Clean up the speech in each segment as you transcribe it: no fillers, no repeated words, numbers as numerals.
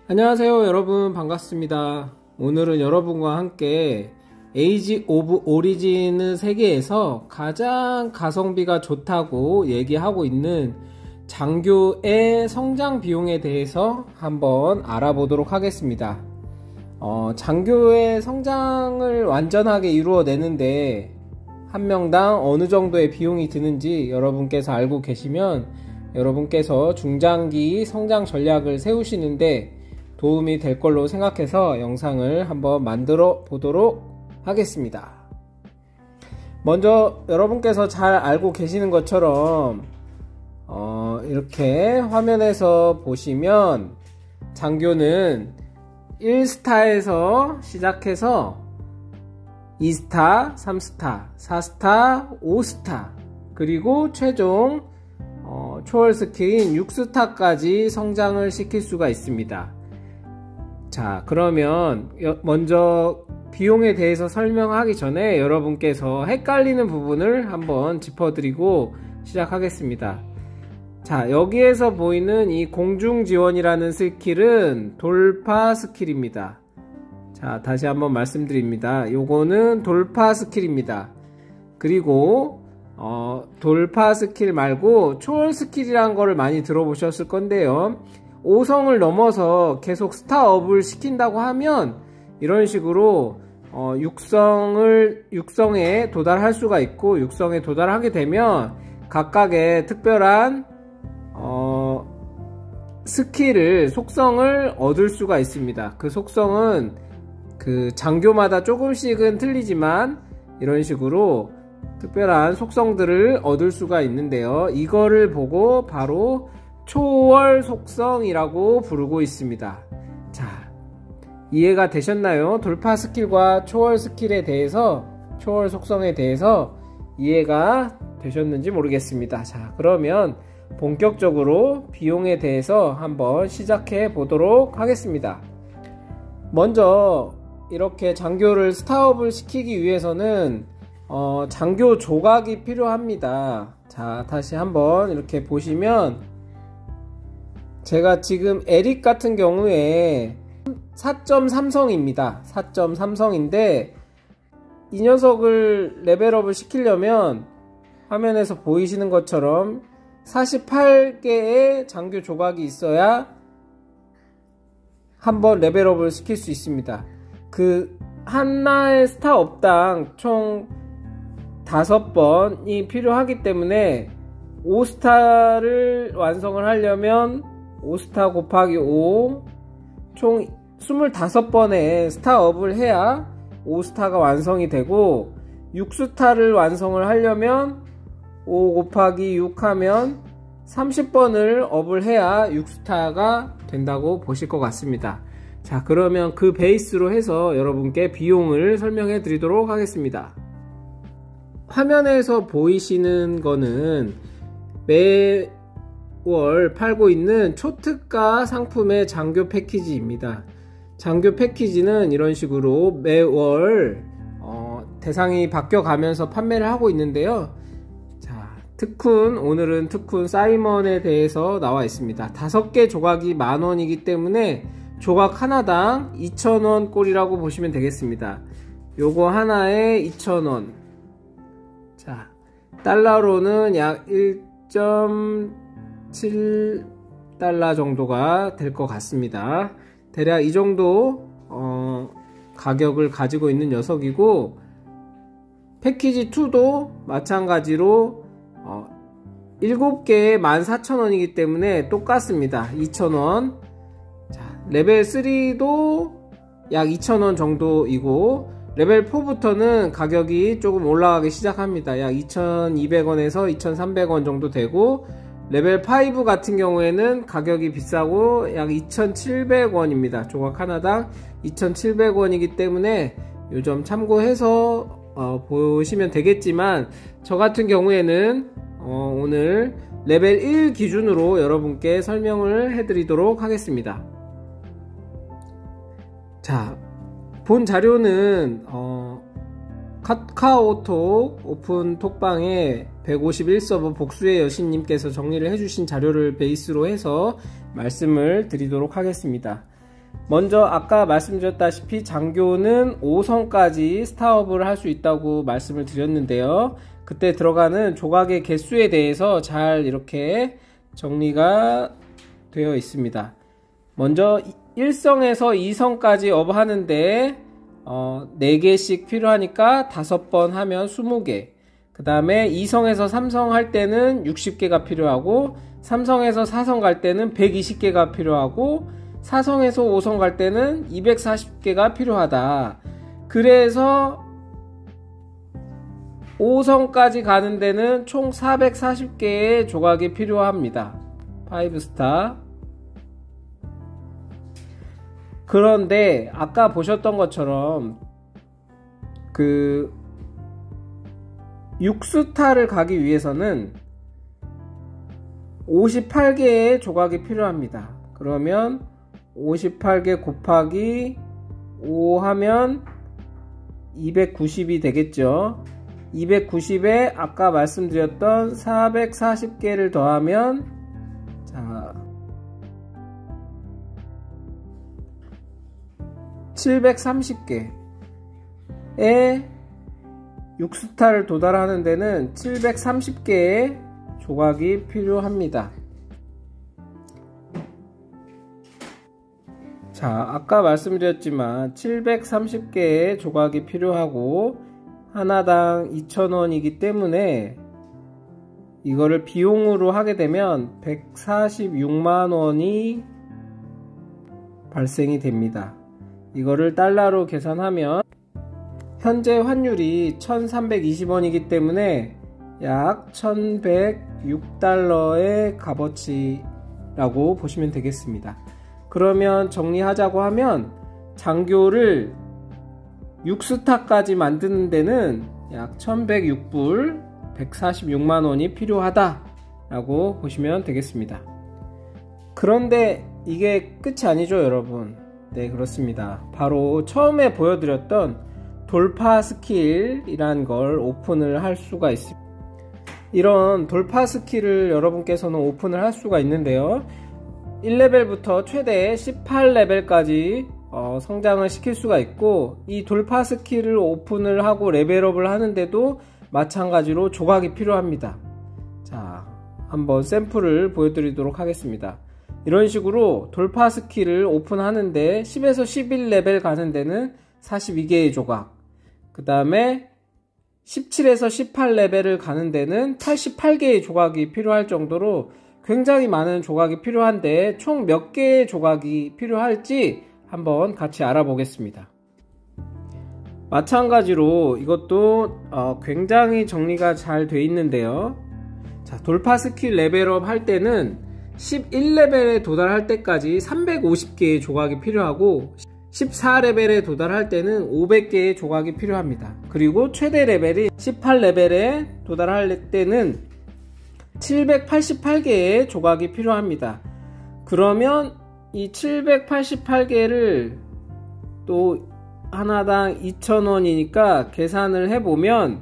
안녕하세요 여러분, 반갑습니다. 오늘은 여러분과 함께 에이지 오브 오리진의 세계에서 가장 가성비가 좋다고 얘기하고 있는 장교의 성장 비용에 대해서 한번 알아보도록 하겠습니다. 장교의 성장을 완전하게 이루어내는데 한 명당 어느 정도의 비용이 드는지 여러분께서 알고 계시면 여러분께서 중장기 성장 전략을 세우시는데 도움이 될 걸로 생각해서 영상을 한번 만들어 보도록 하겠습니다. 먼저 여러분께서 잘 알고 계시는 것처럼 이렇게 화면에서 보시면 장교는 1스타에서 시작해서 2스타, 3스타, 4스타, 5스타 그리고 최종 초월 스킬인 6스타까지 성장을 시킬 수가 있습니다. 자, 그러면 먼저 비용에 대해서 설명하기 전에 여러분께서 헷갈리는 부분을 한번 짚어드리고 시작하겠습니다. 자, 여기에서 보이는 이 공중지원이라는 스킬은 돌파 스킬입니다. 자, 다시 한번 말씀드립니다. 요거는 돌파 스킬입니다. 그리고 돌파 스킬 말고 초월 스킬이라는 거를 많이 들어보셨을 건데요. 5성을 넘어서 계속 스타업을 시킨다고 하면 이런 식으로 6성에 도달할 수가 있고, 6성에 도달하게 되면 각각의 특별한 스킬을, 속성을 얻을 수가 있습니다. 그 속성은 그 장교마다 조금씩은 틀리지만 이런 식으로 특별한 속성들을 얻을 수가 있는데요. 이거를 보고 바로 초월 속성이라고 부르고 있습니다. 자, 이해가 되셨나요? 돌파 스킬과 초월 스킬에 대해서, 초월 속성에 대해서 이해가 되셨는지 모르겠습니다. 자, 그러면 본격적으로 비용에 대해서 한번 시작해 보도록 하겠습니다. 먼저 이렇게 장교를 스타업을 시키기 위해서는 장교 조각이 필요합니다. 자, 다시 한번 이렇게 보시면 제가 지금 에릭 같은 경우에 4.3성입니다. 4.3성인데 이 녀석을 레벨업을 시키려면 화면에서 보이시는 것처럼 48개의 장교 조각이 있어야 한번 레벨업을 시킬 수 있습니다. 그 하나의 스타업당 총 5번이 필요하기 때문에 5스타를 완성을 하려면 5스타 곱하기 5 총 25번의 스타업을 해야 5스타가 완성이 되고, 6스타를 완성을 하려면 5 곱하기 6 하면 30번을 업을 해야 6스타가 된다고 보실 것 같습니다. 자, 그러면 그 베이스로 해서 여러분께 비용을 설명해 드리도록 하겠습니다. 화면에서 보이시는 거는 매월 팔고 있는 초특가 상품의 장교 패키지입니다. 장교 패키지는 이런 식으로 매월 대상이 바뀌어가면서 판매를 하고 있는데요. 자, 특훈, 오늘은 특훈 사이먼에 대해서 나와 있습니다. 5개 조각이 10,000원이기 때문에 조각 하나당 2,000원 꼴이라고 보시면 되겠습니다. 요거 하나에 2,000원. 자, 달러로는 약 1.7달러 정도가 될 것 같습니다. 대략 이 정도 가격을 가지고 있는 녀석이고, 패키지 2도 마찬가지로 7개에 14,000원이기 때문에 똑같습니다. 2,000원. 자, 레벨 3도 약 2,000원 정도이고, 레벨 4부터는 가격이 조금 올라가기 시작합니다. 약 2,200원에서 2,300원 정도 되고, 레벨 5 같은 경우에는 가격이 비싸고 약 2,700원입니다. 조각 하나당 2,700원이기 때문에 요 점 참고해서 보시면 되겠지만, 저 같은 경우에는 오늘 레벨 1 기준으로 여러분께 설명을 해드리도록 하겠습니다. 자, 본 자료는 카카오톡 오픈 톡방에 151서버 복수의 여신님께서 정리를 해주신 자료를 베이스로 해서 말씀을 드리도록 하겠습니다. 먼저 아까 말씀드렸다시피 장교는 5성까지 스타업을 할 수 있다고 말씀을 드렸는데요. 그때 들어가는 조각의 개수에 대해서 잘 이렇게 정리가 되어 있습니다. 먼저 1성에서 2성까지 업 하는데 4개씩 필요하니까 5번 하면 20개. 그 다음에 2성에서 3성 할 때는 60개가 필요하고 3성에서 4성 갈 때는 120개가 필요하고 4성에서 5성 갈 때는 240개가 필요하다. 그래서 5성까지 가는 데는 총 440개의 조각이 필요합니다. 5스타. 그런데 아까 보셨던 것처럼 그 6스타를 가기 위해서는 58개의 조각이 필요합니다. 그러면 58개 곱하기 5 하면 290이 되겠죠. 290에 아까 말씀드렸던 440개를 더하면 자 730개의 6스타를 도달하는 데는 730개의 조각이 필요합니다. 자, 아까 말씀드렸지만 730개의 조각이 필요하고 하나당 2,000원이기 때문에 이거를 비용으로 하게 되면 146만원이 발생이 됩니다. 이거를 달러로 계산하면 현재 환율이 1320원이기 때문에 약 1106달러의 값어치라고 보시면 되겠습니다. 그러면 정리하자고 하면 장교를 6스타까지 만드는 데는 약 1106불 146만원이 필요하다 라고 보시면 되겠습니다. 그런데 이게 끝이 아니죠, 여러분. 네, 그렇습니다. 바로 처음에 보여드렸던 돌파 스킬이란 걸 오픈을 할 수가 있습니다. 이런 돌파 스킬을 여러분께서는 오픈을 할 수가 있는데요. 1레벨부터 최대 18레벨까지 성장을 시킬 수가 있고, 이 돌파 스킬을 오픈을 하고 레벨업을 하는데도 마찬가지로 조각이 필요합니다. 자, 한번 샘플을 보여드리도록 하겠습니다. 이런 식으로 돌파 스킬을 오픈하는데 10에서 11레벨 가는 데는 42개의 조각, 그 다음에 17에서 18레벨을 가는 데는 88개의 조각이 필요할 정도로 굉장히 많은 조각이 필요한데 총 몇 개의 조각이 필요할지 한번 같이 알아보겠습니다. 마찬가지로 이것도 굉장히 정리가 잘 돼 있는데요. 자, 돌파 스킬 레벨업 할 때는 11레벨에 도달할 때까지 350개의 조각이 필요하고 14레벨에 도달할 때는 500개의 조각이 필요합니다. 그리고 최대 레벨이 18레벨에 도달할 때는 788개의 조각이 필요합니다. 그러면 이 788개를 또 하나당 2,000원이니까 계산을 해보면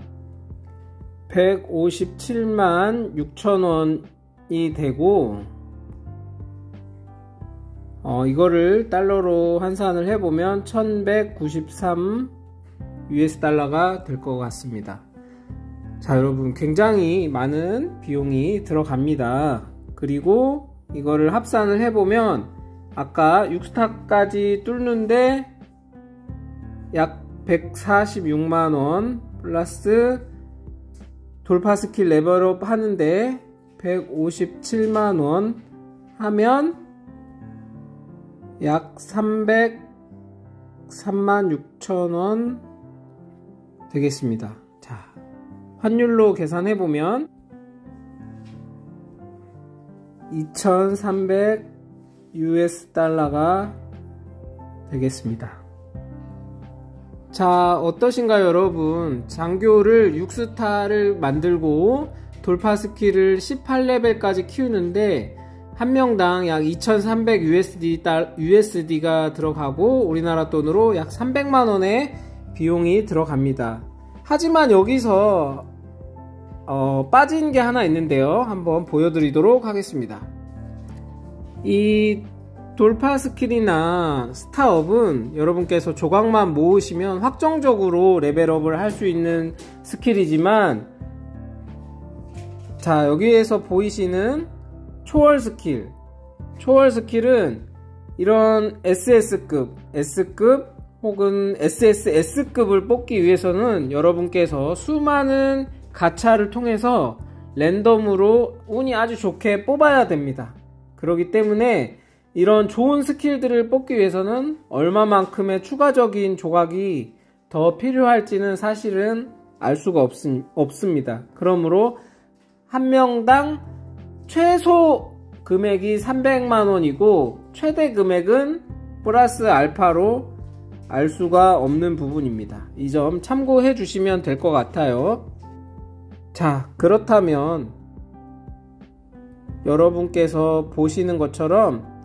157만 6천원이 되고, 이거를 달러로 환산을 해보면 1193 US 달러가 될 것 같습니다. 자, 여러분, 굉장히 많은 비용이 들어갑니다. 그리고 이거를 합산을 해보면 아까 6스타까지 뚫는데 약 146만원 플러스 돌파 스킬 레벨업 하는데 157만원 하면 약 336,000원 되겠습니다. 자, 환율로 계산해 보면 2,300 US 달러가 되겠습니다. 자, 어떠신가요, 여러분? 장교를 6스타를 만들고 돌파 스킬을 18레벨까지 키우는데 한 명당 약 2,300 USD가 들어가고 우리나라 돈으로 약 300만원의 비용이 들어갑니다. 하지만 여기서 빠진 게 하나 있는데요. 한번 보여드리도록 하겠습니다. 이 돌파 스킬이나 스타업은 여러분께서 조각만 모으시면 확정적으로 레벨업을 할 수 있는 스킬이지만, 자, 여기에서 보이시는 초월 스킬은 이런 SS급, S급 혹은 SSS급을 뽑기 위해서는 여러분께서 수많은 가차를 통해서 랜덤으로 운이 아주 좋게 뽑아야 됩니다. 그렇기 때문에 이런 좋은 스킬들을 뽑기 위해서는 얼마만큼의 추가적인 조각이 더 필요할지는 사실은 알 수가 없습니다. 그러므로 한 명당 최소 금액이 300만원이고 최대 금액은 플러스 알파로 알 수가 없는 부분입니다. 이 점 참고해 주시면 될 것 같아요. 자, 그렇다면 여러분께서 보시는 것처럼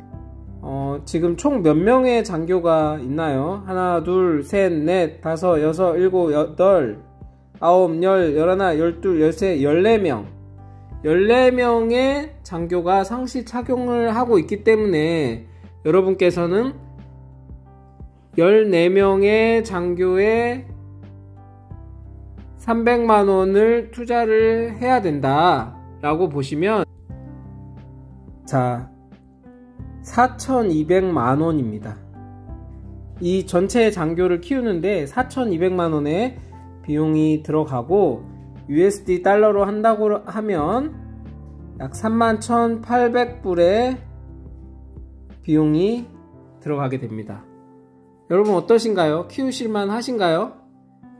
지금 총 몇 명의 장교가 있나요? 하나, 둘, 셋, 넷, 다섯, 여섯, 일곱, 여덟, 아홉, 열, 열하나, 열둘, 열세, 14명 14명의 장교가 상시 착용을 하고 있기 때문에 여러분께서는 14명의 장교에 300만원을 투자를 해야 된다 라고 보시면, 자, 4,200만원입니다. 이 전체 장교를 키우는데 4,200만원의 비용이 들어가고, USD 달러로 한다고 하면 약 31,800불의 비용이 들어가게 됩니다. 여러분 어떠신가요? 키우실만 하신가요?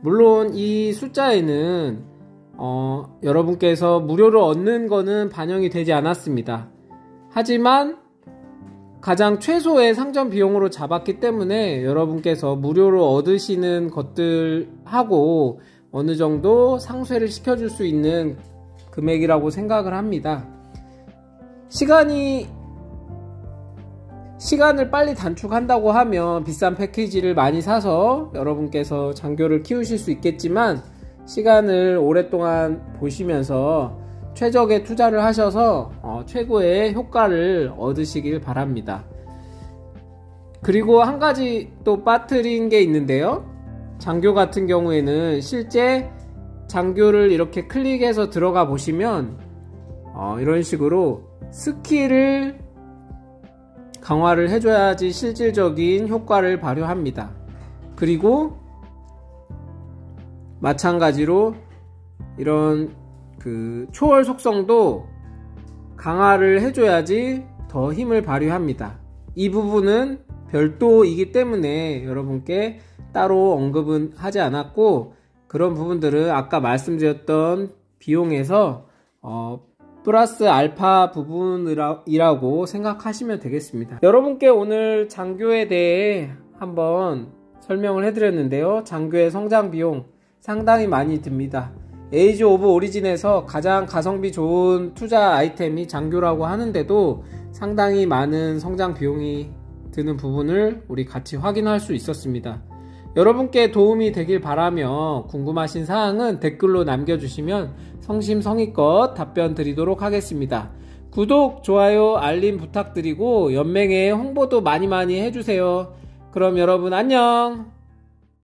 물론 이 숫자에는 여러분께서 무료로 얻는 거는 반영이 되지 않았습니다. 하지만 가장 최소의 상점 비용으로 잡았기 때문에 여러분께서 무료로 얻으시는 것들하고 어느 정도 상쇄를 시켜줄 수 있는 금액이라고 생각을 합니다. 시간을 빨리 단축한다고 하면 비싼 패키지를 많이 사서 여러분께서 장교를 키우실 수 있겠지만, 시간을 오랫동안 보시면서 최적의 투자를 하셔서 최고의 효과를 얻으시길 바랍니다. 그리고 한 가지 또 빠뜨린 게 있는데요. 장교 같은 경우에는 실제 장교를 이렇게 클릭해서 들어가 보시면 이런 식으로 스킬을 강화를 해줘야지 실질적인 효과를 발휘합니다. 그리고 마찬가지로 이런 초월 속성도 강화를 해줘야지 더 힘을 발휘합니다. 이 부분은 별도이기 때문에 여러분께 따로 언급은 하지 않았고, 그런 부분들은 아까 말씀드렸던 비용에서 플러스 알파 부분이라고 생각하시면 되겠습니다. 여러분께 오늘 장교에 대해 한번 설명을 해드렸는데요. 장교의 성장 비용 상당히 많이 듭니다. 에이지 오브 오리진에서 가장 가성비 좋은 투자 아이템이 장교라고 하는데도 상당히 많은 성장 비용이 드는 부분을 우리 같이 확인할 수 있었습니다. 여러분께 도움이 되길 바라며 궁금하신 사항은 댓글로 남겨주시면 성심성의껏 답변 드리도록 하겠습니다. 구독, 좋아요, 알림 부탁드리고 연맹의 홍보도 많이 해주세요. 그럼 여러분 안녕!